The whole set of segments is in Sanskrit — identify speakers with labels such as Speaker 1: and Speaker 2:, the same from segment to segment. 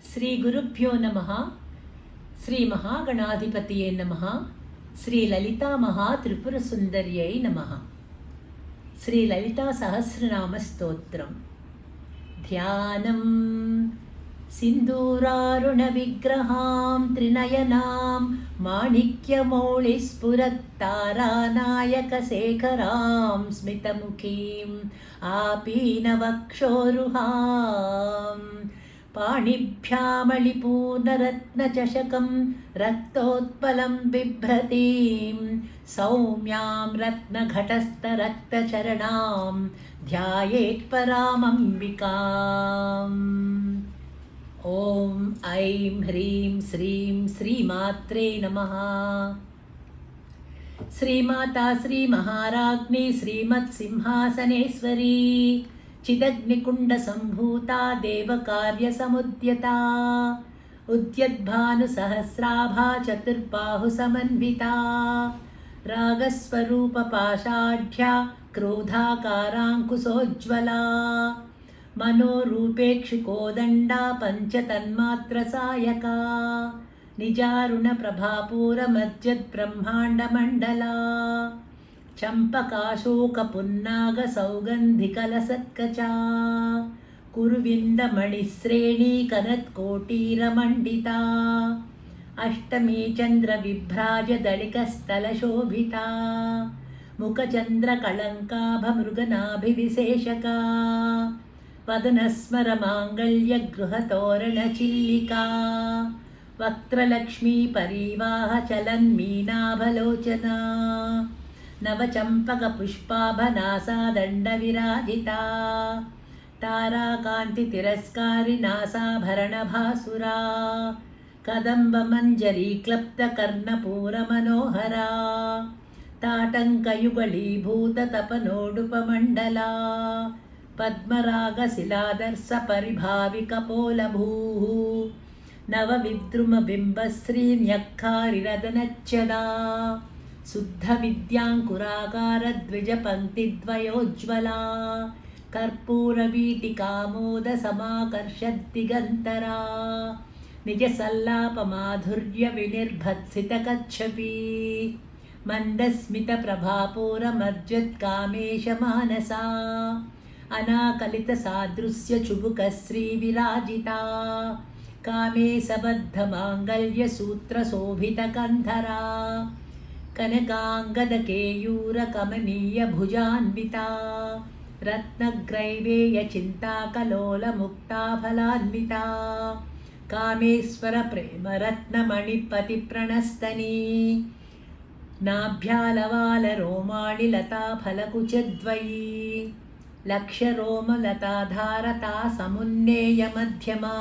Speaker 1: ಶ್ರೀ ಗುರುಭ್ಯೋ ನಮಃ. ಶ್ರೀ ಮಹಾಗಣಾಧಿಪತಿಯೇ ನಮಃ. ಶ್ರೀ ಲಲಿತಾ ಮಹಾ ತ್ರಿಪುರ ಸುಂದರ್ಯೈ ನಮಃ. ಶ್ರೀ ಲಲಿತಾ ಸಹಸ್ರನಾಮ ಸ್ತೋತ್ರಂ. ಧ್ಯಾನಂ ಸಿಂಧೂರಾರುಣ ವಿಗ್ರಹಾಂ ತ್ರಿನಯನಾಂ ಮಾಣಿಕ್ಯಮೌಳಿಸ್ಫುರತ್ತಾರಾನಾಯಕ ಶೇಖರಾಂ ಸ್ಮಿತಮುಖೀಂ ಆಪೀನವಕ್ಷೋರುಹಾಂ ಪಾಣಿಭ್ಯಾಮಳಿಪೂರ್ಣರತ್ನಚಷಕಂ ರಕ್ತೋತ್ಪಲಂ ಬಿಭ್ರತೀಂ ಸೌಮ್ಯಾಂ ರತ್ನಘಟಸ್ಥರಕ್ತಚರಣಾಂ ಧ್ಯಾಯೇತ್ಪರಾಮಂಬಿಕಾಂ. ಓಂ ಐಂ ಹ್ರೀಂ ಶ್ರೀಂ ಶ್ರೀಮಾತ್ರೇ ನಮಃ. ಶ್ರೀಮಾತಾ ಶ್ರೀ ಮಹಾರಾಜ್ಞಿ ಶ್ರೀಮತ್ಸಿಂಹಾಸನೇಶ್ವರಿ ಚಿದಗ್ನಿಕುಂಡ ಸಂಭೂತಾ ದೇವಕಾರ್ಯ ಸಮುದ್ಯತಾ ಉದ್ಯದ್ಭಾನುಸಹಸ್ರಾಭಾ ಚತುರ್ಬಾಹು ಸಮನ್ವಿತಾ ರಾಗಸ್ವರೂಪ ಪಾಷಾಢ್ಯ ಕ್ರೋಧಾಕಾರಾಂಕುಶೋಜ್ವಲಾ ಮನೋರೂಪೇಕ್ಷುಕೋದಂಡಾ ಪಂಚತನ್ಮಾತ್ರ ಸಾಯಕಾ ನಿಜಾರುಣ ಪ್ರಭಾಪೂರ ಮಜ್ಜದ್ ಬ್ರಹ್ಮಾಂಡ ಮಂಡಲಾ ಚಂಪಕಾಶೋಕಪುನ್ನಾಗ ಸೌಗಂಧಿಕಲಸತ್ಕಚಾ ಕುರುವಿಂದಮಣಿಶ್ರೇಣೀ ಕನತ್ಕೋಟೀರಮಂಡಿತಾ ಅಷ್ಟಮೀ ಚಂದ್ರವಿಭ್ರಾಜ ದಳಿಕಸ್ಥಲಶೋಭಿತಾ ಮುಖಚಂದ್ರಕಳಂಕಾಭಮೃಗನಾಭಿವಿಶೇಷಕಾ ವದನಸ್ಮರ ಮಾಂಗಲ್ಯಗೃಹತೋರಣಚಿಲ್ಲಿಕಾ ವಕ್ತ್ರಲಕ್ಷ್ಮೀ ಪರೀವಾಹ ಚಲನ್ಮೀನಾಭಲೋಚನಾ ನವಚಂಪಕಪುಷ್ಪಾಭನಾಸಾದಂಡವಿರಾಜಿತಾ ತಾರಾಕಾಂತಿತಿರಸ್ಕಾರಿನಾಸಾಭರಣಭಾಸುರಾ ಕದಂಬಮಂಜರೀಕ್ಲಪ್ತಕರ್ಣಪೂರಮನೋಹರಾ ತಾಟಂಕಯುಗಳೀಭೂತತಪನೋಡುಪಮಂಡಲಾ ಪದ್ಮರಾಗಶಿಲಾದರ್ಶಪರಿಭಾವಿಕಪೋಲಭೂಃ ನವವಿದ್ರುಮಬಿಂಬಶ್ರೀನ್ಯಕ್ಕಾರಿರದನಚ್ಚದಾ ಶುದ್ಧವಿದ್ಯಾಂಕುರಾಗಾರದ್ವಿಜಪಂಕ್ತಿದ್ವಯೋಜ್ವಲಾ ಕರ್ಪೂರವೀಟಿಕಾಮೋದಸಮಾಕರ್ಷದ್ದಿಗಂತರಾ ನಿಜಸಲ್ಲಾಪಮಾಧುರ್ಯವಿನಿರ್ಭತ್ಸಿತಕच्छಪಿ ಮಂದಸ್ಮಿತಪ್ರಭಾಪೂರಮರ್ಜತ್ಕಾಮೇಶಮಾನಸಾ ಅನಾಕಲಿತಸಾದೃಶ್ಯಚುಬುಕಶ್ರೀವಿರಾಜಿತಾ ಕಾಮೇ ಸಬದ್ಧಮಾಂಗಲ್ಯಸೂತ್ರಶೋಭಿತಕಂಧರಾ ಕನಕಾಂಗದಕೇಯೂರಕಮನೀಯಭುಜಾನ್ವಿತಾ ರತ್ನಗ್ರೈವೇಯಚಿಂತಾಕಲೋಲಮುಕ್ತಾಫಲಾನ್ವಿತಾ ಕಾಮೇಶ್ವರಪ್ರೇಮರತ್ನಮಣಿಪತಿಪ್ರಣಸ್ತನೀ ನಾಭ್ಯಾಲವಾಲರೋಮಾಣಿ ಲತಾಫಲಕುಚದ್ವಯೀ ಲಕ್ಷ್ಯರೋಮಲತಾಧಾರತಾ ಸಮುನ್ನೇಯಮಧ್ಯಮಾ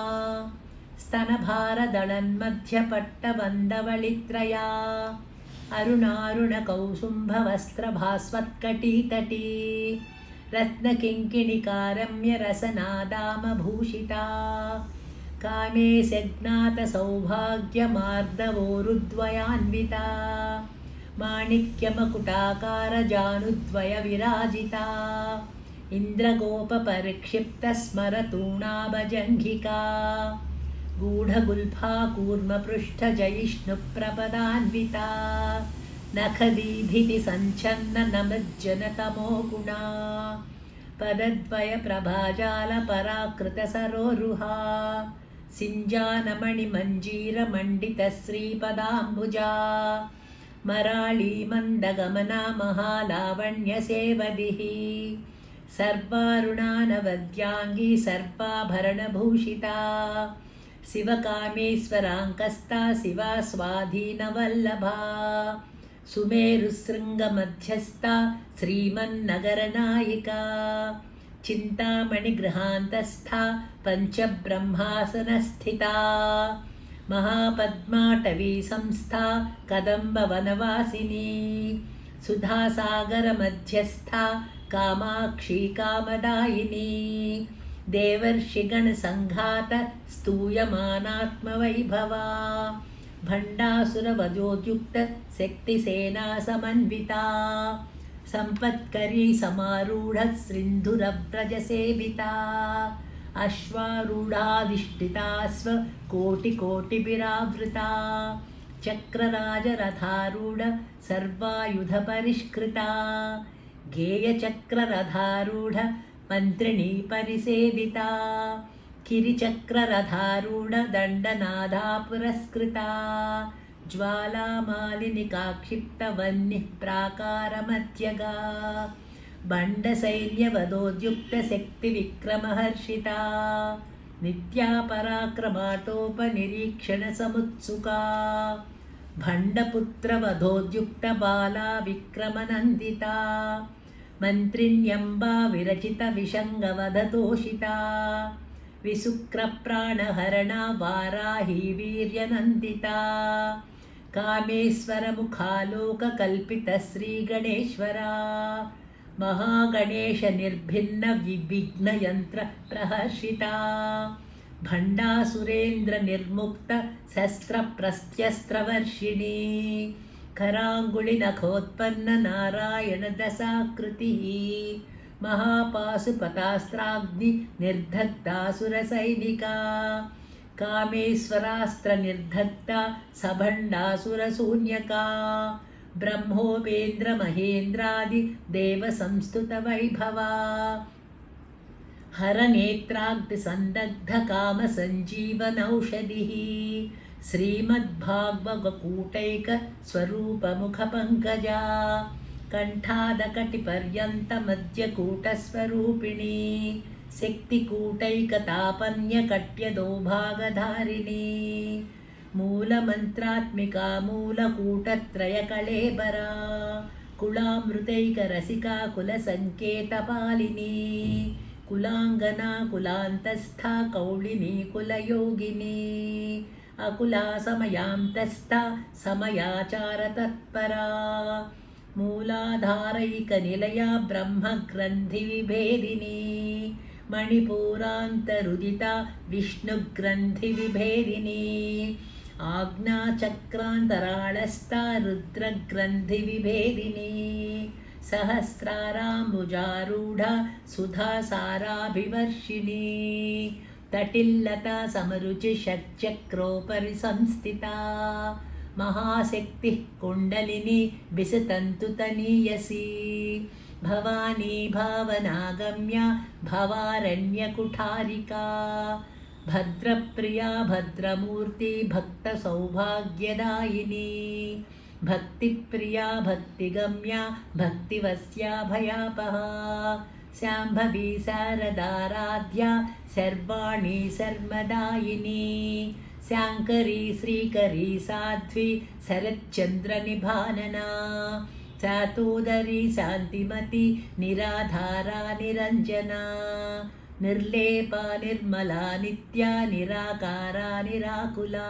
Speaker 1: ಸ್ತನಭಾರದಳನ್ಮಧ್ಯಪಟ್ಟಬಂಧವಳಿತ್ರಯಾ ಅರುಣಾರುಣಕೌಸುಂಭವಸ್ತ್ರಭಾಸ್ವತ್ಕಟೀತಟೀ ರತ್ನಕಿಂಕಿಣಿಕಾರಮ್ಯರಸನಾದಾಮಭೂಷಿತಾ ಕಾಮೇ ಸಜ್ಞಾತಸೌಭಾಗ್ಯಮಾರ್ದವೋರುದ್ವಯಾನ್ವಿತಾ ಮಾಣಿಕ್ಯಮಕುಟಾಕಾರಜಾನುದ್ವಯವಿರಾಜಿತಾ ಇಂದ್ರಗೋಪಪರಿಕ್ಷಿಪ್ತಸ್ಮರತೂಣಾಭಜಂಘಿಕಾ ಗೂಢಗುಲ್ಫಾ ಕೂರ್ಮಪೃಷ್ಠಜಯಿಷ್ಣುಪ್ರಪದಾನ್ವಿತಾ ನಖದೀಧಿತಿ ಸಂಚನ್ನ ನಮಜ್ಜನತಮೋ ಗುಣಾ ಪದದ್ವಯ ಪ್ರಭಾಜಾಲ ಪರಾಕೃತ ಸರೋರುಹಾ ಸಿಂಜಾನಮಣಿಮಂಜೀರ ಮಂಡಿತ ಶ್ರೀಪದಾಂಬುಜಾ ಮರಾಳೀ ಮಂದಗಮನಾ ಮಹಾಲಾವಣ್ಯ ಸೇವದಿಃ ಸರ್ವಾರುಣಾನವದ್ಯಾಂಗೀ ಸರ್ವಾಭರಣಭೂಷಿತಾ ಶಿವಕಾಮೇಶ್ವರಾಂಕಸ್ತಾ ಶಿವಾ ಸ್ವಾಧೀನವಲ್ಲಭಾ ಸುಮೇರುಶೃಂಗಮಧ್ಯಸ್ಥಾ ಶ್ರೀಮನ್ನಗರನಾಯಿಕಾ ಚಿಂತಾಮಣಿಗೃಹಾಂತಸ್ಥಾ ಪಂಚಬ್ರಹ್ಮಾಸನಸ್ಥಿತಾ ಮಹಾಪದ್ಮಾಟವೀ ಸಂಸ್ಥಾ ಕದಂಬವನವಾಸಿನಿ ಸುಧಾಸಾಗರಮಧ್ಯಸ್ಥಾ ಕಾಮಾಕ್ಷಿ ಕಾಮದಾಯಿನಿ ದೇವರ್ಷಿಗಣಸಂಘಾತ ಸ್ತೂಯಮಾನಾತ್ಮವೈಭವಾ ಭಂಡಾಸುರವಧೋದ್ಯುಕ್ತ ಶಕ್ತಿಸೇನಾ ಸಮನ್ವಿತಾ ಸಂಪತ್ಕರೀ ಸಮಾರೂಢ ಸಿಂಧುರವ್ರಜಸೇವಿತಾ अश्वारूढाधिष्ठिता स्वकोटिकोटिभिरावृता चक्रराजरथारूढ सर्वायुधपरिष्कृता गेयचक्ररथारूढ मन्त्रिणी परिसेविता किरिचक्ररथारूढ दण्डनादा पुरस्कृता ज्वालामालिनिकाक्षिप्तवह्निः प्राकारमध्यगा बण्डसैन्यवधोद्युक्तशक्तिविक्रमहर्षिता नित्या पराक्रमाटोपनिरीक्षणसमुत्सुका भण्डपुत्रवधोद्युक्तबाला विक्रमनन्दिता मन्त्रिण्यम्बा विरचितविषङ्गवधतोषिता विशुक्रप्राणहरणा वाराही वीर्यनन्दिता कामेश्वरमुखालोककल्पितश्रीगणेश्वरा महागणेशनिर्भिन्नविघ्नयन्त्रप्रहर्षिता भण्डासुरेन्द्रनिर्मुक्तशस्त्रप्रस्त्यस्त्रवर्षिणी कराङ्गुलिनखोत्पन्ननारायणदशाकृतिः महापाशुपतास्त्राग्निनिर्दग्धासुरसैनिका कामेश्वरास्त्रनिर्दग्धा सभण्डासुरशून्यका ब्रह्मोपेन्द्रमहेन्द्रादिदेवसंस्तुतवैभवा हरनेत्राग्निसन्दग्धकामसञ्जीवनौषधिः श्रीमद्भागवतकूटैकस्वरूपमुखपङ्कजा कण्ठादकटिपर्यन्तमध्यकूटस्वरूपिणी शक्तिकूटैकतापन्यकट्यदोभागधारिणी मूलमन्त्रात्मिका मूलकूटत्रयकळेबरा कुलामृतैकरसिका कुलसङ्केतपालिनी कुलाङ्गना कुलान्तस्था कौलिनी कुलयोगिनी अकुला समयान्तस्था समयाचारतत्परा मूलाधारैकनिलया ब्रह्मग्रन्थिविभेदिनी मणिपूरान्तरुदिता विष्णुग्रन्थिविभेदिनी आज्ञाचक्रान्तराळस्था रुद्रग्रन्थिविभेदिनी सहस्राराम्बुजारूढा सुधासाराभिवर्षिणी तटिल्लता समरुचिषट्चक्रोपरि संस्थिता महाशक्तिः कुण्डलिनी विसतन्तुतनीयसी भवानी भावनागम्या भवारण्यकुठारिका भद्रप्रिया भद्रमूर्ति भक्तसौभाग्यदायिनी भक्तिप्रिया भक्तिगम्या भक्तिवस्या भयापहा शाम्भवी शारदाराध्या सर्वाणि सर्वदायिनी शाङ्करी श्रीकरी साध्वी शरच्चन्द्रनिभानना चातोदरी शान्तिमती निराधारा निरञ्जना निर्लेपा निर्मला नित्या निराकारा निराकुला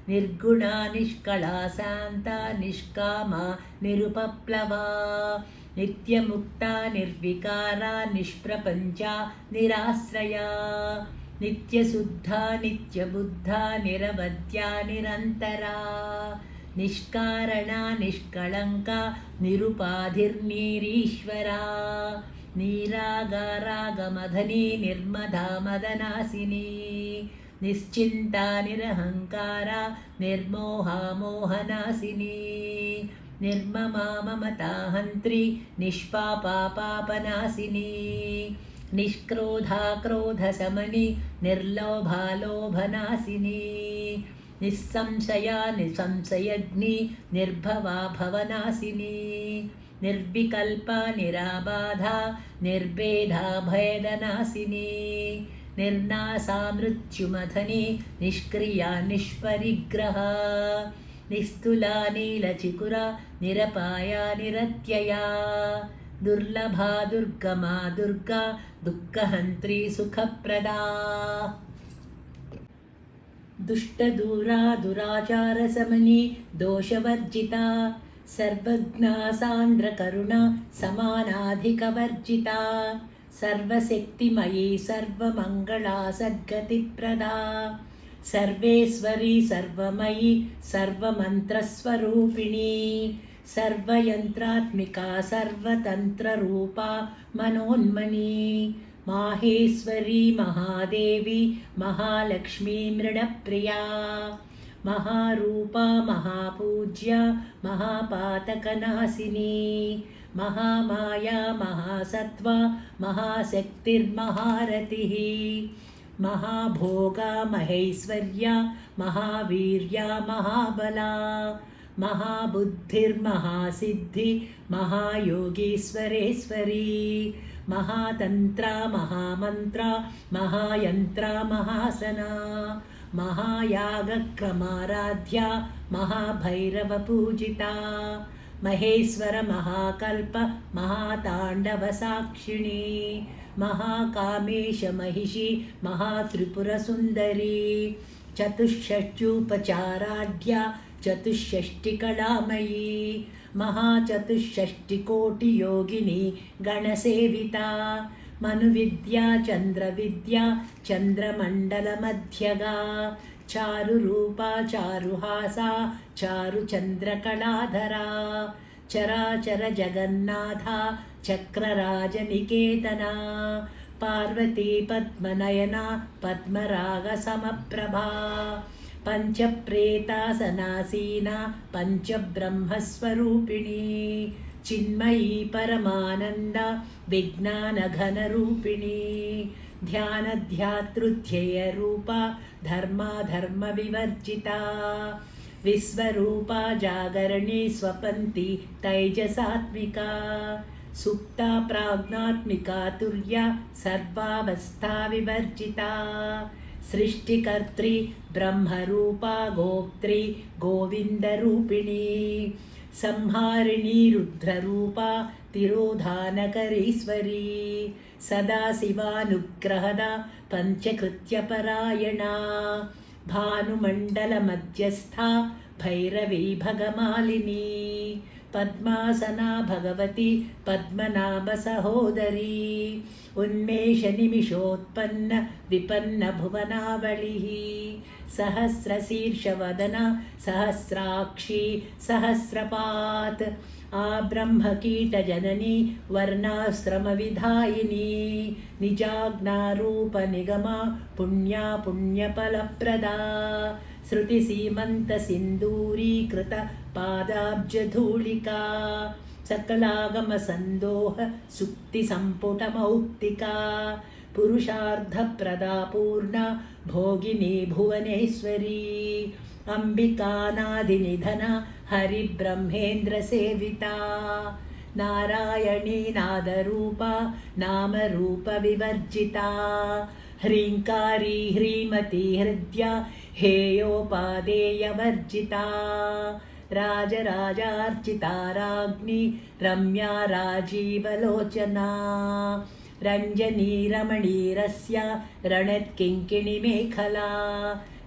Speaker 1: निर्गुणा निष्कला शान्ता निष्कामा निरुपप्लवा नित्यमुक्ता निर्विकारा निष्प्रपञ्चा निराश्रया नित्यशुद्धा नित्यबुद्धा निरवध्या निरन्तरा निष्कारणा निष्कळङ्का निरुपाधिर्निरीश्वरा निरागारागमधनी निर्मदा मदनासिनी निश्चिन्ता निरहङ्कारा निर्मोहा मोहनासिनी निर्ममा ममता हन्त्री निष्पापा पापनासिनी निष्क्रोधा क्रोधशमनी निर्लोभा लोभनासिनी निस्संशया निसंशयग्नि निर्भवा भवनासिनी निर्विकल्पा निराबाधा निर्भेदा भयदनासिनी निर्नासा मृत्युमथनी निष्क्रिया निष्परिग्रहा निस्तुला नीलचिकुरा निरपाया निरत्यया दुर्लभा दुर्गमा दुर्गा दुःखहन्त्री सुखप्रदा दुष्टदूरा दुराचारशमनी दोषवर्जिता सर्वज्ञा सान्द्रकरुणा समानाधिकवर्जिता सर्वशक्तिमयी सर्वमङ्गला सद्गतिप्रदा सर्वेश्वरी सर्वमयी सर्वमन्त्रस्वरूपिणी सर्वयन्त्रात्मिका सर्वतन्त्ररूपा मनोन्मनी माहेश्वरी महादेवी महालक्ष्मी मृडप्रिया महारूपा महापूज्या महापातकनाशिनी महामाया महासत्त्वा महाशक्तिर्महारतिः महाभोगा महेश्वर्या महावीर्या महाबला महाबुद्धिर्महासिद्धि महायोगीश्वरेश्वरी महातन्त्रा महामन्त्रा महायन्त्रा महासना महायागक्रमाराध्या महाभैरवपूजिता महेश्वर महाकल्प महाताण्डवसाक्षिणी महाकामेश महिषी महात्रिपुरसुन्दरी चतुष्षष्ट्युपचाराढ्या चतुष्षष्टिकलामयी महाचतुष्षष्टिकोटियोगिनी गणसेविता मनुविद्या चन्द्रविद्या चन्द्रमण्डलमध्यगा चारुरूपा चारुहासा चारुचन्द्रकलाधरा चराचर जगन्नाथा चक्रराजनिकेतना पार्वती पद्मनयना पद्मरागसमप्रभा पञ्चप्रेतासनासीना पञ्चब्रह्मस्वरूपिणी चिन्मयी परमानन्दा विज्ञानघनरूपिणी ध्यानध्यातृध्येयरूपा धर्माधर्मविवर्जिता विश्वरूपा जागरणी स्वपन्ति तैजसात्मिका सुप्ता प्राज्ञात्मिका तुर्या सर्वावस्था विवर्जिता सृष्टिकर्त्री ब्रह्मरूपा गोप्त्री गोविन्दरूपिणी संहारिणी रुद्ररूपा तिरोधानकरीश्वरी सदाशिवानुग्रहदा पञ्चकृत्यपरायणा भानुमण्डलमध्यस्था भैरवी भगमालिनी पद्मासना भगवती पद्मनाभसहोदरी उन्मेषनिमिषोत्पन्न विपन्न भुवनावलिः सहस्रशीर्षवदना सहस्राक्षी सहस्रपात् आब्रह्मकीटजननी वर्णाश्रमविधायिनी निजाज्ञारूपनिगमा पुण्या पुण्यफलप्रदा श्रुतिसीमन्तसिन्दूरीकृत पादाब्जधूलिका सकलागमसन्दोह सुक्तिसम्पुटमौक्तिका पुरुषार्थप्रदा पूर्णा भोगिनी भुवनेश्वरी अम्बिकानादिनिधना हरिब्रह्मेन्द्रसेविता नारायणी नादरूपा नामरूपविवर्जिता ह्रीङ्कारी ह्रीमती हृद्या हेयोपादेयवर्जिता राजराजार्चिता राज्ञी रम्या राजीवलोचना रञ्जनी रमणीरस्या रणत्किङ्किणिमेखला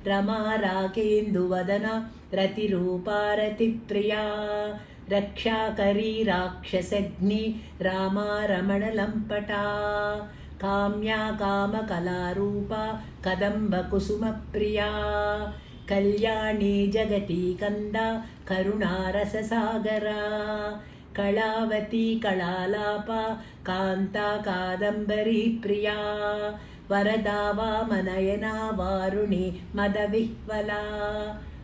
Speaker 1: रमा राकेन्दुवदना रतिरूपा रतिप्रिया रक्षाकरी राक्षसग्नि रामा रमणलम्पटा काम्या कामकलारूपा कदम्बकुसुमप्रिया कल्याणी जगती कन्दा करुणारससागरा कलावती कलालापा कान्ता कादम्बरी प्रिया वरदा वामनयना वारुणी मदविह्वला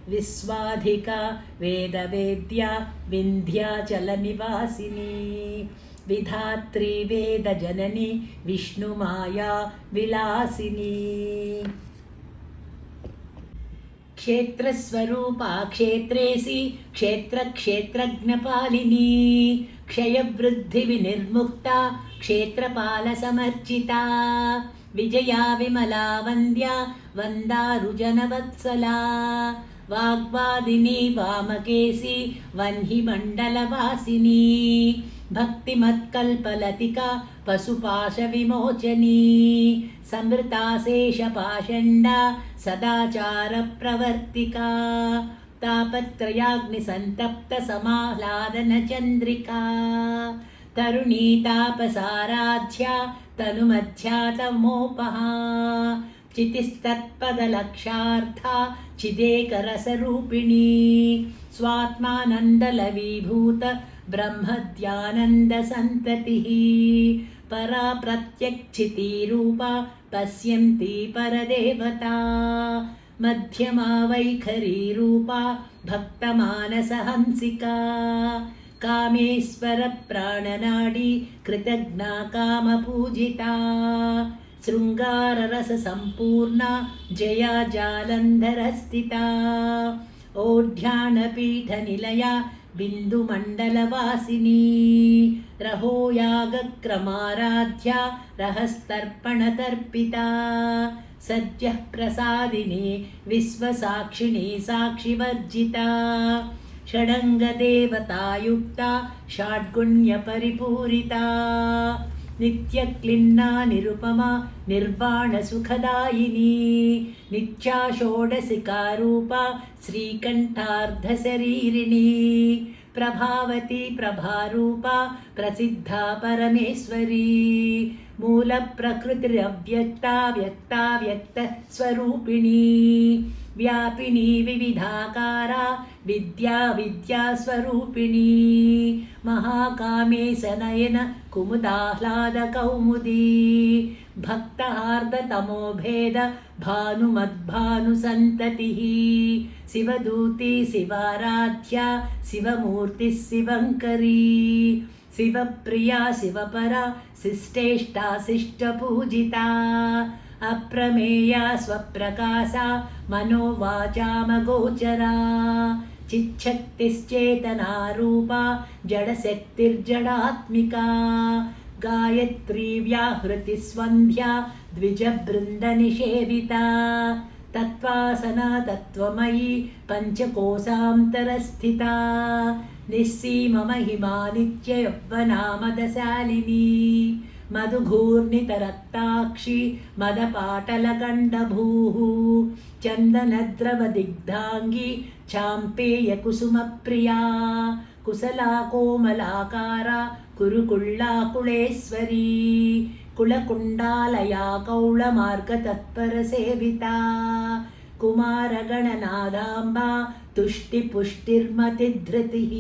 Speaker 1: विश्वाधिका वेदवेद्या विन्ध्याचलनिवासिनी विधात्री वेदजननी विष्णुमाया विलासिनी क्षेत्रस्वरूपा क्षेत्रेसि क्षेत्रक्षेत्रज्ञपालिनी क्षयवृद्धिविनिर्मुक्ता क्षेत्रपालसमर्चिता विजया विमला वन्द्या वन्दारुजनवत्सला वाग्वादिनी वामकेशी वह्निमण्डलवासिनी भक्तिमत्कल्पलतिका पशुपाशविमोचनी समृता शेषपाषण्डा सदाचारप्रवर्तिका तापत्रयाग्निसन्तप्तसमाह्लादनचन्द्रिका तरुणी तापसाराध्या तनुमध्यातमोपहा चितिस्तत्पदलक्षार्था चिदेकरसरूपिणी स्वात्मानन्दलवीभूत ब्रह्मद्यानन्दसन्ततिः परा प्रत्यक्षितीरूपा पश्यन्ती परदेवता मध्यमा वैखरीरूपा भक्तमानसहंसिका कामेश्वरप्राणनाडी कृतज्ञा कामपूजिता शृङ्गाररससम्पूर्णा जया जालन्धरस्थिता ओढ्यानपीठनिलया बिन्दुमण्डलवासिनी रहोयागक्रमाराध्या रहस्तर्पणतर्पिता सद्यः प्रसादिनी विश्वसाक्षिणी साक्षिवर्जिता षडङ्गदेवतायुक्ता षड्गुण्यपरिपूरिता नित्यक्लिन्ना निरुपमा निर्वाणसुखदायिनी नित्या षोडशिकारूपा श्रीकण्ठार्धशरीरिणी प्रभावती प्रभारूपा प्रसिद्धा परमेश्वरी मूलप्रकृतिरव्यक्ता व्यक्ता व्यक्तस्वरूपिणी व्यापिनी विविधाकारा विद्या विद्यास्वरूपिणी महाकामेशनयन कुमुदाह्लादकौमुदी भक्तहार्दतमोभेद भानुमद्भानुसन्ततिः शिवदूती शिवाराध्या शिवमूर्तिः शिवङ्करी शिवप्रिया शिवपरा शिष्टेष्टा शिष्टपूजिता अप्रमेया स्वप्रकाशा मनोवाचामगोचरा चिच्छक्तिश्चेतनारूपा जडशक्तिर्जडात्मिका गायत्री व्याहृतिस्वन्ध्या द्विजबृन्दनिषेविता तत्त्वासना तत्त्वमयी पञ्चकोशान्तरस्थिता निस्सीममहिमा नित्ययौवनामदशालिनी मधुघूर्णितरक्ताक्षी मदपाटलगण्डभूः चन्दनद्रवदिग्धाङ्गी चाम्पेयकुसुमप्रिया कुशला कोमलाकारा कुरुकुळ्ळाकुळेश्वरी कुलकुण्डालया कौळमार्गतत्परसेविता कुमारगणनादाम्बा तुष्टिपुष्टिर्मतिधृतिः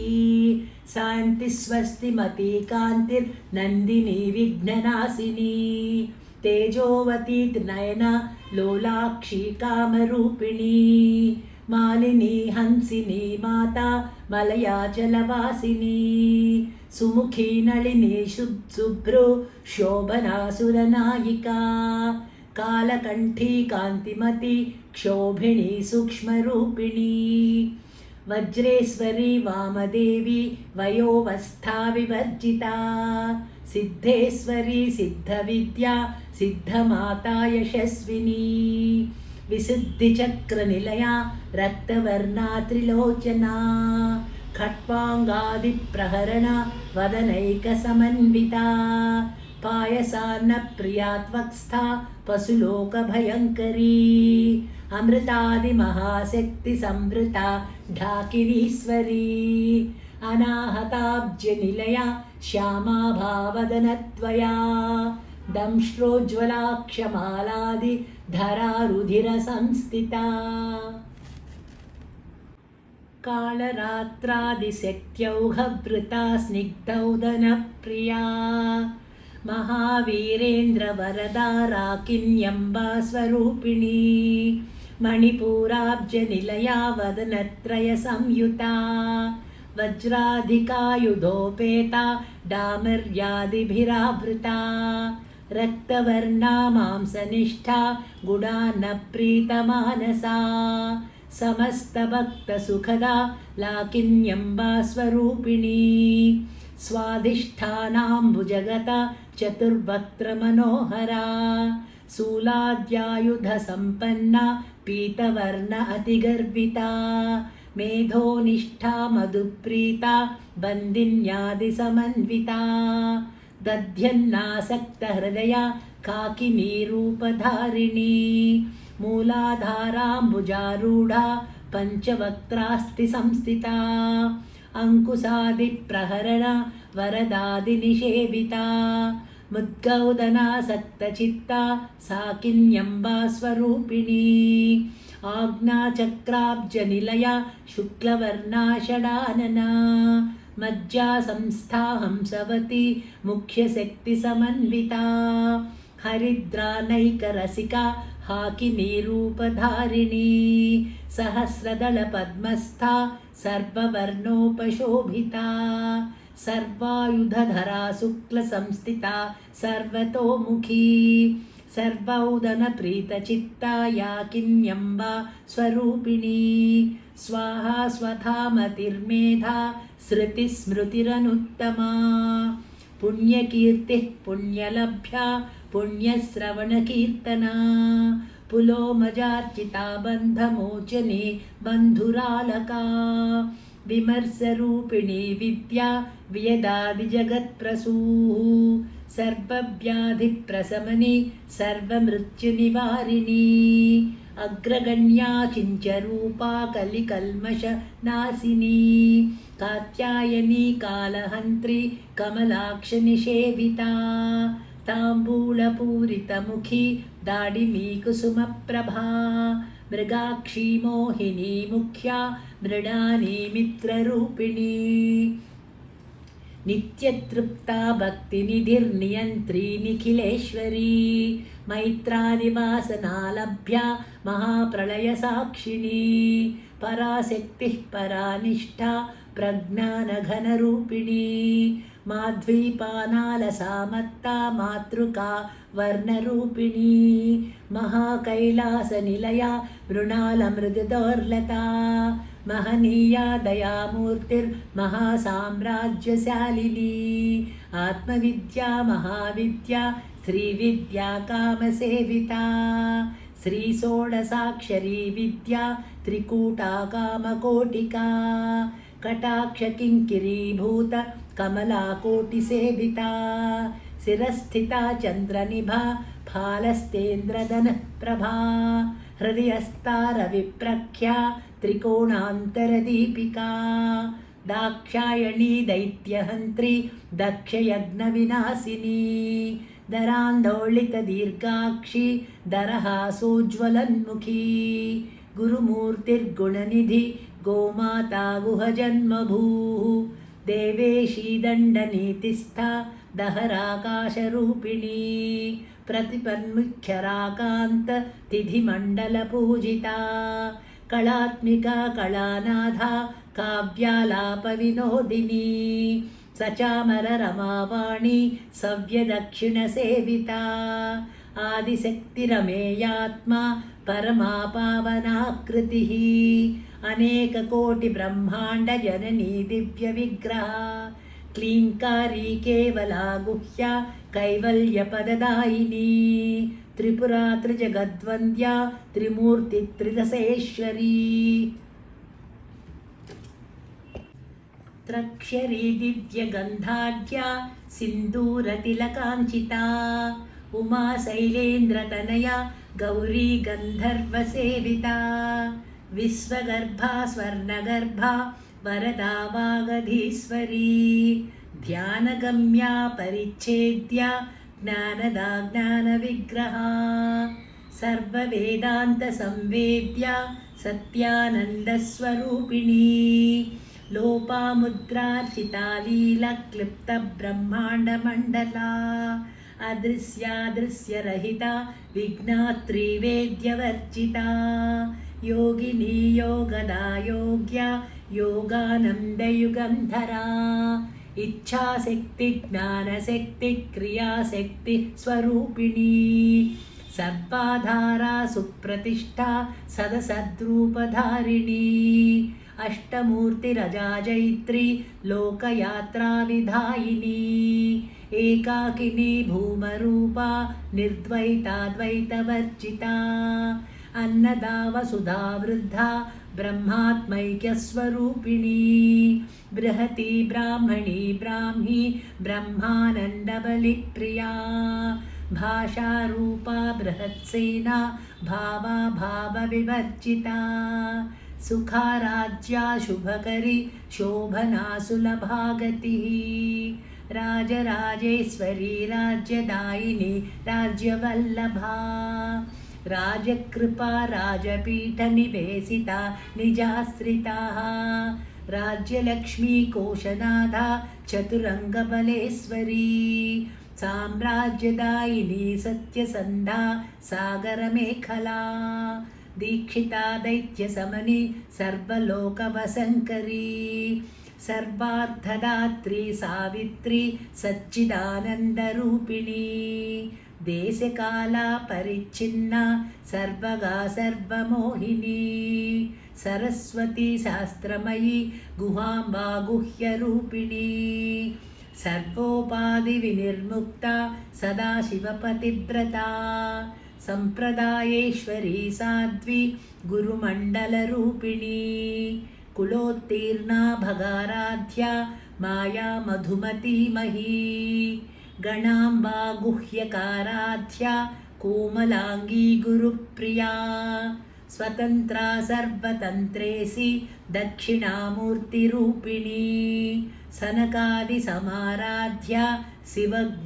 Speaker 1: शान्तिस्वस्तिमती कान्तिर्नन्दिनी विघ्ननाशिनी तेजोवती त्रिनयना लोलाक्षी कामरूपिणी मालिनी हंसिनी माता मलयाचलवासिनी सुमुखी नलिनी शुभ्रो शोभनासुरनायिका कालकण्ठी कान्तिमती क्षोभिणी सूक्ष्मरूपिणी वज्रेश्वरी वामदेवी वयोवस्था विवर्जिता सिद्धेश्वरी सिद्धविद्या सिद्धमाता यशस्विनी विशुद्धिचक्रनिलया रक्तवर्णा त्रिलोचना खट्वाङ्गादिप्रहरणा वदनैकसमन्विता पायसान्नप्रिया त्वक्स्था पशुलोकभयङ्करी अमृतादिमहाशक्तिसंवृता ढाकिनीश्वरी अनाहताब्जनिलया श्यामा भावदनत्वया दंष्ट्रोज्ज्वलाक्षमालादिधरारुधिरसंस्थिता कालरात्रादिशक्त्यौघवृता स्निग्धौदनप्रिया महावीरेन्द्रवरदा राकिन्यम्बा स्वरूपिणी मणिपूराब्जनिलया वदनत्रयसंयुता वज्राधिकायुधोपेता डामर्यादिभिरावृता रक्तवर्णा मांसनिष्ठा गुडान्नप्रीतमानसा समस्तभक्तसुखदा लाकिन्यम्बा स्वरूपिणी स्वाधिष्ठानाम्बुजगता चतुर्वक्त्रमनोहरा शूलाद्यायुधसम्पन्ना पीतवर्ण अतिगर्विता मेधोनिष्ठा मधुप्रीता बन्दिन्यादिसमन्विता दध्यन्नासक्तहृदया काकिनीरूपधारिणी मूलाधाराम्बुजारूढा पञ्चवक्त्रास्ति संस्थिता अङ्कुशादिप्रहरणा वरदादिनिषेविता मुद्गौदनासक्तचित्ता साकिन्यम्बा स्वरूपिणी आज्ञाचक्राब्जनिलया शुक्लवर्णा षडानना मज्जा संस्था हंसवती मुख्यशक्तिसमन्विता हरिद्रानैकरसिका हाकिनीरूपधारिणी सहस्रदलपद्मस्था सर्ववर्णोपशोभिता सर्वायुधधरा शुक्लसंस्थिता सर्वतोमुखी सर्वौदनप्रीतचित्ता या किन्यम्बा स्वरूपिणी स्वाहा स्वधामतिर्मेधा श्रुतिस्मृतिरनुत्तमा पुण्यकीर्तिः पुण्यलभ्या पुण्यश्रवणकीर्तना पुलोमजार्चिता बन्धमोचने बन्धुरालका विमर्शरूपिणी विद्या व्यदादिजगत्प्रसूः सर्वव्याधिप्रशमनी सर्वमृत्युनिवारिणी अग्रगण्या किञ्चरूपा कलिकल्मषनाशिनी कात्यायनी कालहन्त्री कमलाक्षनिषेविता ताम्बूलपूरितमुखी दाडिमी कुसुमप्रभा मृगाक्षी मोहिनी मुख्या मृडानी मित्ररूपिणी नित्यतृप्ता भक्तिनिधिर्नियन्त्री निखिलेश्वरी मैत्रानिवासनालभ्या महाप्रलयसाक्षिणी पराशक्तिः परानिष्ठा प्रज्ञानघनरूपिणी माध्वीपानालसामत्ता मातृका वर्णरूपिणी महाकैलासनिलया मृणालमृदुदोर्लता महनीया दयामूर्तिर्महासाम्राज्यशालिनी आत्मविद्या महाविद्या श्रीविद्या कामसेविता श्रीषोडशाक्षरी विद्या त्रिकूटा कामकोटिका कटाक्षकिङ्किरीभूत कमलाकोटिसेविता शिरस्थिता चन्द्रनिभा फालस्तेन्द्रधनप्रभा हृदयस्था रविप्रख्या त्रिकोणान्तरदीपिका दाक्षायणी दैत्यहन्त्री दक्षयज्ञविनाशिनी दरान्दोलितदीर्घाक्षी दरहासोज्ज्वलन्मुखी गुरुमूर्तिर्गुणनिधि गोमाता गुहजन्मभूः देवेशी दण्डनीतिस्था दहराकाशरूपिणी प्रतिपन्मुख्यराकान्त तिथिमण्डलपूजिता कलात्मिका कलानाथा काव्यालापविनोदिनी सचामररमावाणी सव्यदक्षिणसेविता आदिशक्तिरमेयात्मा परमा पावनाकृतिः अनेककोटिब्रह्माण्डजननी दिव्यविग्रहा क्लीङ्कारी केवला गुह्या कैवल्यपददायिनी त्रिपुरा त्रिजगद्वन्द्या त्रिमूर्तित्रिदशेश्वरी त्रक्षरी दिव्यगन्धाढ्या सिन्दूरतिलकाञ्चिता उमा शैलेन्द्रतनया गौरी गन्धर्वसेविता विश्वगर्भा स्वर्णगर्भा वरदा वागधीश्वरी ध्यानगम्या परिच्छेद्या ज्ञानदा ज्ञानविग्रहा सर्ववेदान्तसंवेद्या सत्यानन्दस्वरूपिणी लोपामुद्रार्चिता लीलक्लिप्तब्रह्माण्डमण्डला अदृश्यादृश्यरहिता विघ्नात्री वेद्यवर्जिता योगिनी योगदा योग्या योगानन्दयुगन्धरा इच्छाशक्ति ज्ञानशक्ति क्रियाशक्ति स्वरूपिणी सर्वाधारा सुप्रतिष्ठा सदसद्रूपधारिणी अष्टमूर्तिरजाजैत्री लोकयात्राविधायिनी एकाकिनी भूमरूपा निर्द्वैताद्वैतवर्जिता अन्नदा वसुधा वृद्धा ब्रह्मात्मैक्यस्वरूपिणी बृहती ब्राह्मणी ब्राह्मी ब्रह्मानन्दबलिप्रिया भाषारूपा बृहत्सेना भावा भावविवर्जिता सुखाराज्या शुभकरी शोभना सुलभागतिः राजराजेश्वरी राज्यदायिनी राज्यवल्लभा राजकृपा राजपीठनिवेशिता निजाश्रिताः राज्यलक्ष्मी कोशनाधा चतुरङ्गबलेश्वरी साम्राज्यदायिनी सत्यसन्धा सागरमेखला दीक्षिता दैत्यसमनी सर्वलोकवसङ्करी सर्वार्थदात्री सावित्री सच्चिदानन्दरूपिणी देशकाला परिच्छिन्ना सर्वगा सर्वमोहिनी सरस्वती शास्त्रमयी गुहाम्बा गुह्यरूपिणी सर्वोपाधिविनिर्मुक्ता सदाशिवपतिव्रता सम्प्रदायेश्वरी साध्वी गुरुमण्डलरूपिणी कुलोत्तीर्णा भगाराध्या माया मधुमती मही गणाम्बा गुह्यकाराध्या कोमलाङ्गी गुरुप्रिया स्वतन्त्रा सर्वतन्त्रेसि दक्षिणामूर्तिरूपिणी सनकादिसमाराध्या शिवज्ञानप्रदायिनी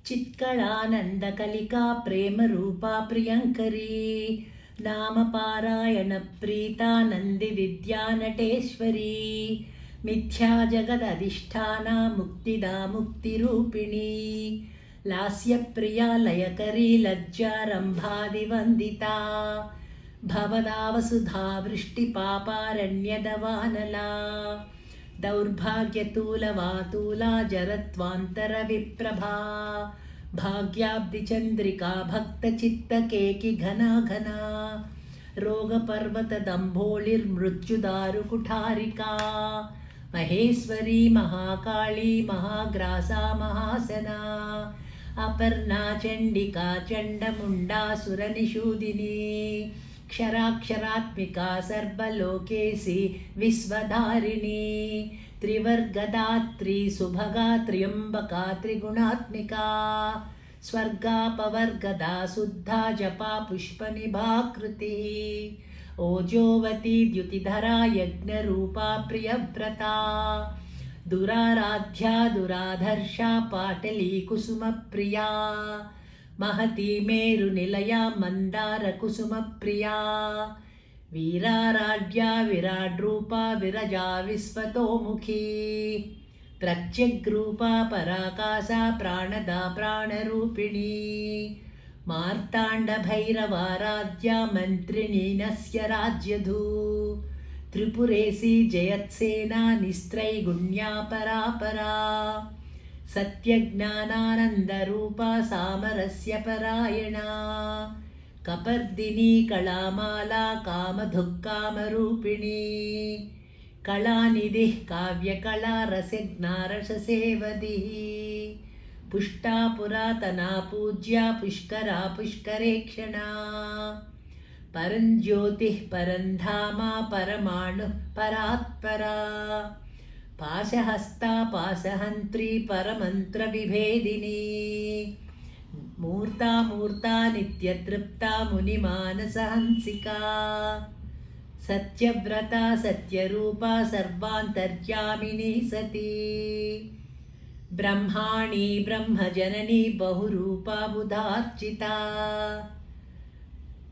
Speaker 1: चित्कलानन्दकलिका प्रेमरूपा प्रियङ्करी नामपारायणप्रीता नन्दिविद्यानटेश्वरी मिथ्या जगदधिष्ठाना मुक्तिदा मुक्तिरूपिणी लास्यप्रिया लयकरी लज्जारम्भादिवन्दिता भवदा वसुधा वृष्टिपापारण्यदवानला दौर्भाग्यतूलवातूला जरत्वान्तरविप्रभा भाग्याब्धिचन्द्रिका भक्तचित्तकेकि घना घना रोगपर्वतदम्भोलिर्मृत्युदारुकुठारिका महेश्वरी महाकाली महाग्रासा महासना अपर्णा चण्डिका चण्डमुण्डासुरनिषूदिनी क्षराक्षरात्मिका सर्वलोकेशि विश्वधारिणी त्रिवर्गदात्री सुभगा त्र्यम्बका त्रिगुणात्मिका स्वर्गापवर्गदा शुद्धा जपा पुष्पनिभाकृतिः ओजोवती द्युतिधरा यज्ञरूपा प्रियव्रता दुराराध्या दुराधर्षा पाटली कुसुमप्रिया महती मेरुनिलया मन्दारकुसुमप्रिया वीराराड्या विराड्रूपा विरजा विश्वतोमुखी प्रत्यग्रूपा पराकाशा प्राणदा प्राणरूपिणी मार्ताण्डभैरवाराध्या मन्त्रिणी नस्य राज्यधू त्रिपुरेशी जयत्सेना निस्त्रैगुण्या परापरा सत्यज्ञानानन्दरूपा सामरस्य परायणा कपर्दिनी कलामाला कामधुक्कामरूपिणी कलानिधिः काव्यकला रसज्ञारससेवधिः पुष्टा पुरातना पूज्या पुष्करा पुष्करेक्षणा परञ्ज्योतिः परन्धामा परमाणुः परात्परा पाशहस्ता पाशहन्त्री परमन्त्रविभेदिनी मूर्ता मूर्ता नित्यतृप्ता मुनिमानसहंसिका सत्यव्रता सत्यरूपा सर्वान्तर्यामिनी सती ब्रह्माणी ब्रह्मजननी बहुरूपा बुधार्चिता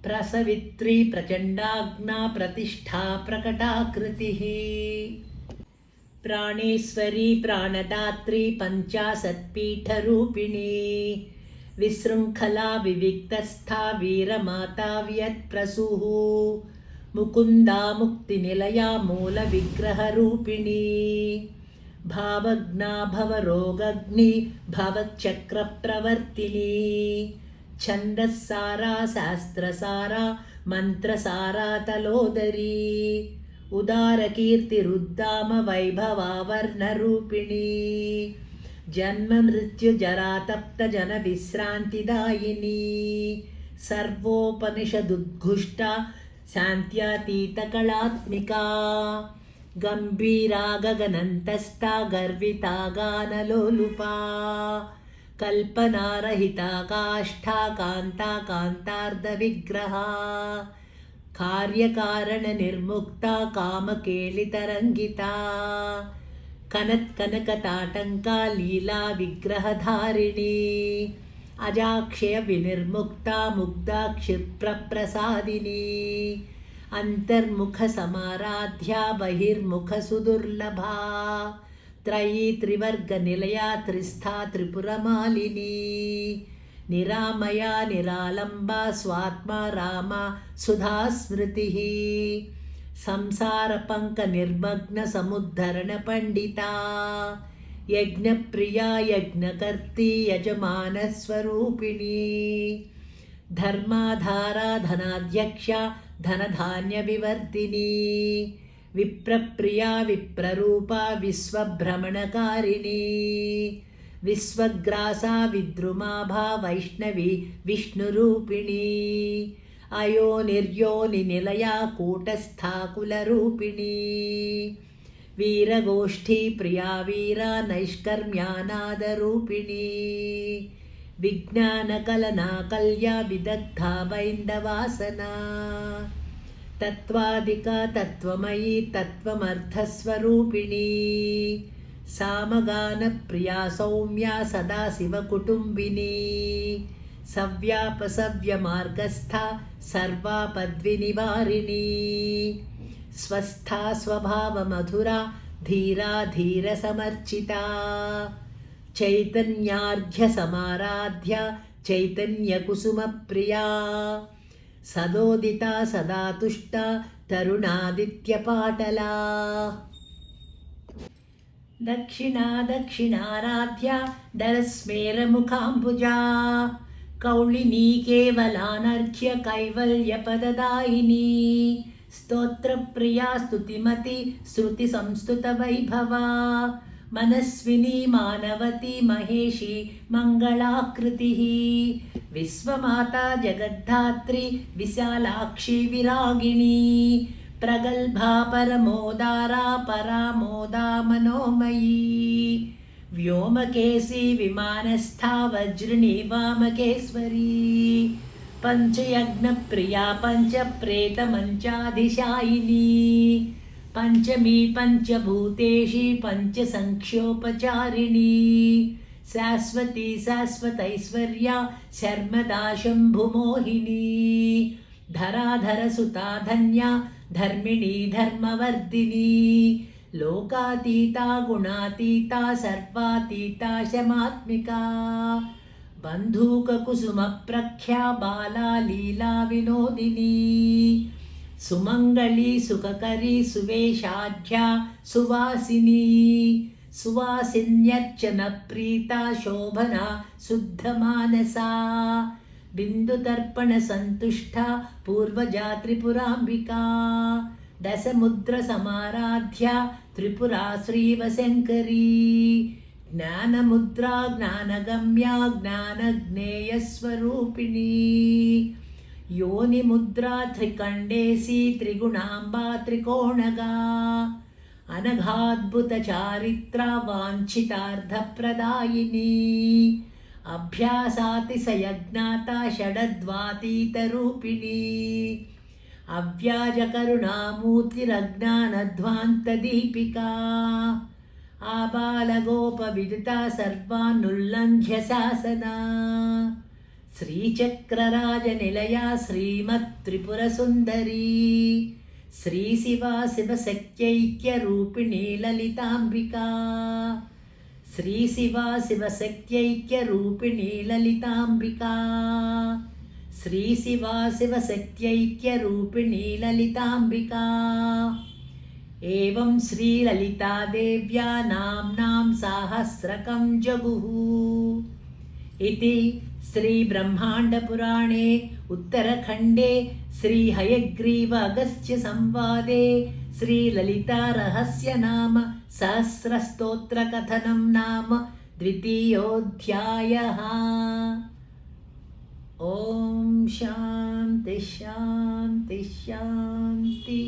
Speaker 1: प्रसवित्री प्रचण्डाग्ना प्रतिष्ठा प्रकटाकृतिः प्राणेश्वरी प्राणदात्री पञ्चाशत्पीठरूपिणी विशृङ्खला विविक्तस्था वीरमाता वियत्प्रसूः मुकुन्दा मुक्तिनिलया मूलविग्रहरूपिणी भावज्ञा भवरोगग्नि भवच्चक्रप्रवर्तिनी छन्दस्सारा शास्त्रसारा मन्त्रसारा तलोदरी उदारकीर्तिरुद्दाम वैभवावर्णरूपिणी जन्ममृत्युजरातप्तजनविश्रान्तिदायिनी सर्वोपनिषदुद्घुष्टा शान्त्यातीतकलात्मिका गम्भीरा गगनन्तस्था गर्विता गानलोलुपा कल्पनारहिता काष्ठा कान्ता कान्तार्धविग्रहा कार्यकारणनिर्मुक्ता कामकेलितरङ्गिता कनत्कनकताटङ्का लीला विग्रहधारिणी अजाक्षय विनिर्मुक्ता मुग्धा क्षिप्रप्रसादिनी ಅಂತರ್ಮುಖಸಮಾರಾಧ್ಯ ಬಹಿರ್ಮುಖಸುದುರ್ಲಭಾ ತ್ರಯೀ ತ್ರಿವರ್ಗನಿಲಯಾ ತ್ರಿಸ್ಥಾ ತ್ರಿಪುರಮಾಲಿನಿ ನಿರಾಮಯ ನಿರಾಲಂಬ ಸ್ವಾತ್ಮ ರಾಮ ಸುಧಾ ಸ್ಮೃತಿ ಸಂಸಾರ ಪಂಕ ನಿರ್ಮಗ್ನ ಸಮುದ್ಧರಣ ಪಂಡಿತಾ ಯಜ್ಞಪ್ರಿಯಾ ಯಜ್ಞಕರ್ತಿ ಯಜಮಾನ ಸ್ವರೂಪಿಣಿ ಧರ್ಮಾಧಾರಾ ಧನಾಧ್ಯಕ್ಷ ಧನಧಾನ್ಯ ವಿವರ್ಧಿನಿ ವಿಪ್ರಪ್ರಿಯಾ ವಿಪ್ರರೂಪಾ ವಿಶ್ವಭ್ರಮಣಕಾರಿಣಿ ವಿಶ್ವಗ್ರಾಸಾ ವಿದ್ರುಮಾಭಾ ವೈಷ್ಣವಿ ವಿಷ್ಣುರೂಪಿಣಿ ಅಯೋ ನಿರ್ಯೋನಿ ನಿಲಯಾ ಕೂಟಸ್ಥಾ ಕುಲರೂಪಿಣಿ ವೀರಗೋಷ್ಠಿ ಪ್ರಿಯಾ ವೀರ ನೈಷ್ಕರ್ಮ್ಯಾನಾದರೂಪಿಣಿ ವಿಜ್ಞಾನಕಲನಾ ಕಲ್ಯ ವಿದಗ್ಧಾ ಬೈಂದವಾಸನಾ ತತ್ವಾದಿಕ ತತ್ವಮಯಿ ತತ್ವಮರ್ಥಸ್ವರೂಪಿಣಿ ಸಾಮಗಾನ ಪ್ರಿಯಾ ಸೌಮ್ಯ ಸದಾಶಿವಕುಟುಂಬಿನಿ ಸವ್ಯಾಪಸವ್ಯ ಮಾರ್ಗಸ್ಥ ಸರ್ವಾಪದ್ವಿನಿವಾರಿಣಿ ಸ್ವಸ್ಥಾ ಸ್ವಭಾವ ಮಧುರಾ ಧೀರಾ ಧೀರ ಸಮರ್ಚಿತಾ ಚೈತನ್ಯಾರ್ಘ್ಯ ಸಮಾರಾಧ್ಯ ಚೈತನ್ಯ ಕುಸುಮ ಪ್ರಿಯಾ ಸದೋದಿತಾ ಸದಾ ತುಷ್ಟ ತರುಣಾದಿತ್ಯ ಪಾಟಲಾ ದಕ್ಷಿಣಾ ದಕ್ಷಿಣಾರಾಧ್ಯ ದರಸ್ಮೇರ ಮುಖಾಂಬುಜಾ ಕೌಳಿನೀ ಕೇವಲಾನರ್ಘ್ಯ ಕೈವಲ್ಯ ಪದದಾಯಿನಿ ಸ್ತೋತ್ರ ಪ್ರಿಯಾ ಸ್ತುತಿಮತಿ ಶ್ರುತಿ ಸಂಸ್ತುತ ವೈಭವಾ ಮನಸ್ವಿನಿ ಮಾನವತಿ ಮಹೇಶಿ ಮಂಗಳಾಕೃತಿ ವಿಶ್ವಮಾತಾ ಜಗದ್ಧಾತ್ರಿ ವಿಶಾಲಾಕ್ಷಿ ವಿರಾಗಿಣಿ ಪ್ರಗಲ್ಭಾ ಪರಮೋದಾರಾ ಪರಾಮೋದಾ ಮನೋಮಯೀ ವ್ಯೋಮಕೇಸಿ ವಿಮಾನಸ್ಥಾ ವಜ್ರಿಣಿ ವಾಮಕೇಶ್ವರಿ ಪಂಚಯಜ್ಞ ಪ್ರಿಯಾ ಪಂಚಪ್ರೇತ ಮಂಚಾಧಿಶಾಯಿನಿ ಪಂಚಮೀ ಪಂಚಭೂತೇಶಿ ಪಂಚಸಂಖ್ಯೋಪಚಾರಿಣಿ ಶಾಶ್ವತಿ ಶಾಶ್ವತೈಶ್ವರ್ಯ ಶರ್ಮದಾ ಶಂಭುಮೋಹಿನಿ ಧರಾಧರ ಸುತಾ ಧನ್ಯ ಧರ್ಮಿಣಿ ಧರ್ಮವರ್ಧಿನಿ ಲೋಕಾತೀತಾ ಗುಣಾತೀತಾ ಸರ್ವಾತೀತಾ ಶಮಾತ್ಮಿಕಾ ಬಂಧೂಕ ಕುಸುಮ ಪ್ರಖ್ಯಾ ಬಾಲಾ ಲೀಲಾ ವಿನೋದಿನಿ ಸುಮಂಗಳಿ ಸುಖಕರಿ ಸುವೇಶಾಢ್ಯ ಸುವಾಸಿನಿ ಸುವಾಸಿನ್ಯರ್ಚನ ಪ್ರೀತಾ ಶೋಭನಾ ಶುದ್ಧ ಮಾನಸಾ ಬಿಂದುದರ್ಪಣ ಸಂತುಷ್ಟ ಪೂರ್ವಜಾ ತ್ರಿಪುರಾಂಬಿಕಾ ದಶಮುದ್ರ ಸಮಾರಾಧ್ಯ ತ್ರಿಪುರಾ ಶ್ರೀವಶಂಕರಿ ಜ್ಞಾನಮುದ್ರಾ ಜ್ಞಾನಗಮ್ಯ ಜ್ಞಾನಜ್ಞೇಯ ಸ್ವರೂಪಿಣಿ ಯೋನಿಮುದ್ರಾ ತ್ರಿಕಂಡೇಸಿ ತ್ರಿಗುಣಾಂಬಾ ತ್ರಿಕೋಣಗಾ ಅನಘಾದ್ಭುತ ಚಾರಿತ್ರ ವಾಂಛಿತಾರ್ಥಪ್ರದಾಯಿನಿ ಅಭ್ಯಾಸಾತಿಶಯಜ್ಞಾತ ಷಡದ್ವಾತೀತರೂಪಿಣಿ ಅವ್ಯಾಜಕರುಣಾಮೂರ್ತಿರಜ್ಞಾನಧ್ವಾन्तದೀಪಿಕಾ ಆಬಾಲಗೋಪವಿದಿತಾ ಸರ್ವಾನುಲ್ಲಂಘ್ಯ ಶಾಸನಾ ಶ್ರೀಚಕ್ರರಾಜನಿಲಯಾ ಶ್ರೀಮತ್ತ್ರಿಪುರಸುಂದರಿ ಶ್ರೀಶಿವಾ ಶಿವಶಕ್ತ್ಯೈಕ್ಯರೂಪಿಣಿ ಲಲಿತಾಂಬಿಕಾ ಶ್ರೀಶಿವಾ ಶಿವಶಕ್ತ್ಯೈಕ್ಯರೂಪಿಣಿ ಲಲಿತಾಂಬಿಕಾ ಶ್ರೀಶಿವಾ ಶಿವಶಕ್ತ್ಯೈಕ್ಯರೂಪಿಣಿ ಲಲಿತಾಂಬಿಕಾ ಏವಂ ಶ್ರೀಲಲಿತಾದೇವ್ಯಾ ನಾಮ್ನಾಂ ಸಾಹಸ್ರಕಂ ಜಗುಃ ಇತಿ ಶ್ರೀಬ್ರಹ್ಮಾಂಡಪುರಾಣೇ ಉತ್ತರಖಂಡೇ ಶ್ರೀಹಯಗ್ರೀವ ಅಗಸ್ತ್ಯ ಸಂವಾದೆ ಶ್ರೀಲಲಿತಾರಹಸ್ಯ ನಾಮ ಸಹಸ್ರಸ್ತೋತ್ರಕಥನಂ ನಾಮ ದ್ವಿತೀಯೋಧ್ಯಾಯಃ. ಓಂ ಶಾಂತಿ ಶಾಂತಿ ಶಾಂತಿ.